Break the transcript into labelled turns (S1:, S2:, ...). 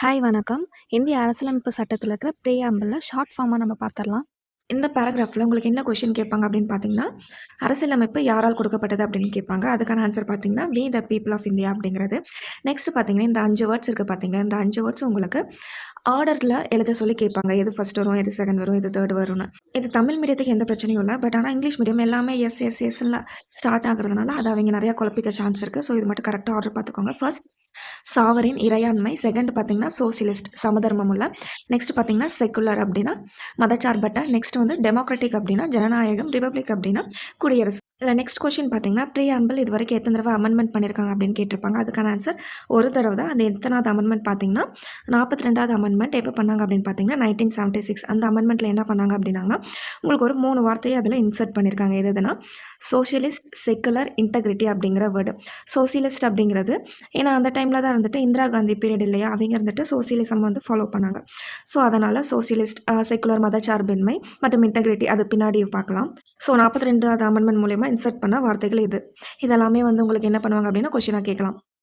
S1: Hi வணக்கம். இந்திய அரசியலமைப்பு சட்டத்தில இருக்கிற பிரியாம்பிள்ல ஷார்ட் ஃபார்மா நம்ம பார்த்துரலாம். இந்த பேராகிராஃப்ல உங்களுக்கு என்ன கொஸ்டின் கேட்பாங்க அப்படின்னு பார்த்தீங்கன்னா, அரசியலமைப்பு யாரால் கொடுக்கப்பட்டது அப்படின்னு கேட்பாங்க. அதுக்கான ஆன்சர் பார்த்தீங்கன்னா, we the people of India அப்படிங்கிறது. நெக்ஸ்ட் பார்த்தீங்கன்னா, இந்த 5 வேர்ட்ஸ் இருக்கு பார்த்தீங்களா, இந்த 5 வேர்ட்ஸ் உங்களுக்கு ஆர்டர்ல எழுத சொல்லி கேட்பாங்க. எது ஃபர்ஸ்ட் வரும், எது செகண்ட் வரும், எது தேர்ட் வரும்னு. இது தமிழ் மீடியத்துக்கு எந்த பிரச்சனையும் இல்ல. பட் ஆனா இங்கிலீஷ் மீடியம் எல்லாமே எஸ், எஸ், எஸ்ல ஸ்டார்ட் ஆகுறதுனால, அத அவைங்க நெறைய குழப்பிக்க சான்ஸ் இருக்கு. ஸோ இது மட்டும் கரெக்ட்டா ஆர்டர் பார்த்துக்கோங்க. ஃபர்ஸ்ட் சாவரின் இறையாண்மை. செகண்ட் பார்த்தீங்கன்னா, சோசியலிஸ்ட் சமதர்மம் உள்ள. நெக்ஸ்ட் பார்த்தீங்கன்னா, செக்குலர் அப்படின்னா மதச்சார்பற்ற. நெக்ஸ்ட் வந்து டெமோக்ராட்டிக் அப்படின்னா ஜனநாயகம். ரிபப்ளிக் அப்படின்னா குடியரசு. இதில் நெக்ஸ்ட் கொஸ்டின் பார்த்தீங்கன்னா, ப்ரீஆம்பிள் இது வரைக்கும் எத்தனை தடவை அமெண்ட்மெண்ட் பண்ணியிருக்காங்க அப்படின்னு கேட்டிருப்பாங்க. அதுக்கான ஆன்சர் ஒரு தடவை தான். அது எத்தனாவது அமெண்ட்மெண்ட் பார்த்தீங்கன்னா, 42வது அமெண்ட்மெண்ட் எப்போ பண்ணாங்க அப்படின்னு பார்த்தீங்கன்னா 1976. அந்த அமெண்ட்மெண்ட்டில் என்ன பண்ணாங்க அப்படின்னாங்கன்னா, உங்களுக்கு ஒரு 3 வார்த்தையை அதில் இன்சர்ட் பண்ணியிருக்காங்க. எதுனா சோஷியலிஸ்ட், செக்குலர், இன்டெகிரிட்டி அப்படிங்கிற வேர்டு. சோசியலிஸ்ட் அப்படிங்கிறது ஏன்னா அந்த டைமில் தான் இருந்துட்டு இந்திரா காந்தி பீரியட் இல்லையா, அவங்க இருந்துட்டு சோசியலிசம் வந்து ஃபாலோ பண்ணாங்க. ஸோ அதனால் சோசியலிஸ்ட், செக்குலர் மதச்சார்பின்மை மற்றும் இன்டெகிரிட்டி அது பின்னாடி பார்க்கலாம். ஸோ 42வது அமெண்ட்மெண்ட் மூலயமா இன்சர்ட் பண்ண வார்த்தைகள் இது. இதெல்லாமே வந்து உங்களுக்கு என்ன பண்ணுவாங்க அப்படின்னா கொஸ்டினாக கேட்கலாம்.